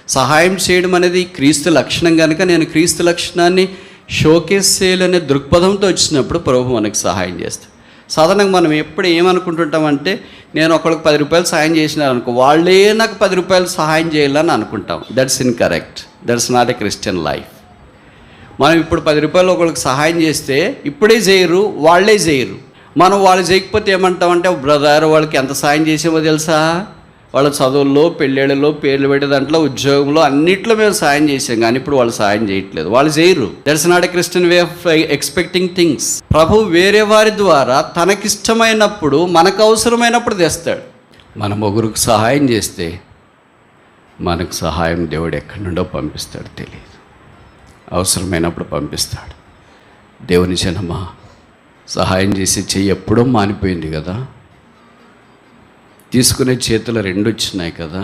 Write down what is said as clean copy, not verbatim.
సహాయం చేయడం అనేది క్రీస్తు లక్షణం కనుక నేను క్రీస్తు లక్షణాన్ని షోకేస్ చేయాలనే దృక్పథంతో వచ్చినప్పుడు ప్రభు మనకు సహాయం చేస్తాడు. సాధారణంగా మనం ఎప్పుడు ఏమనుకుంటుంటామంటే, నేను ఒకరికి 10 రూపాయలు సహాయం చేసినాను అనుకో, వాళ్ళే నాకు 10 రూపాయలు సహాయం చేయాలని అనుకుంటాం. That's incorrect. That's not a Christian life. మనం ఇప్పుడు 10 రూపాయలు ఒకరికి సహాయం చేస్తే ఇప్పుడే చేయరు, వాళ్ళే చేయరు. మనం వాళ్ళు చేయకపోతే ఏమంటామంటే, బ్రదర్ వాళ్ళకి ఎంత సహాయం చేసామో తెలుసా, వాళ్ళ చదువుల్లో, పెళ్ళిళ్ళలో, పేర్లు పెట్టే దాంట్లో, ఉద్యోగంలో అన్నిట్లో మేము సాయం చేసాం, కానీ ఇప్పుడు వాళ్ళు సాయం చేయట్లేదు, వాళ్ళు చేయరు. That's not a Christian way of expecting things. ప్రభు వేరే వారి ద్వారా తనకిష్టమైనప్పుడు, మనకు అవసరమైనప్పుడు తెస్తాడు. మనం ఒకరికి సహాయం చేస్తే మనకు సహాయం దేవుడు ఎక్కడి నుండో పంపిస్తాడు తెలియదు, అవసరమైనప్పుడు పంపిస్తాడు. దేవుని జనమా, సహాయం చేసే చెయ్యి ఎప్పుడో మానిపోయింది కదా, తీసుకునే చేతులు 2 వచ్చినాయి కదా.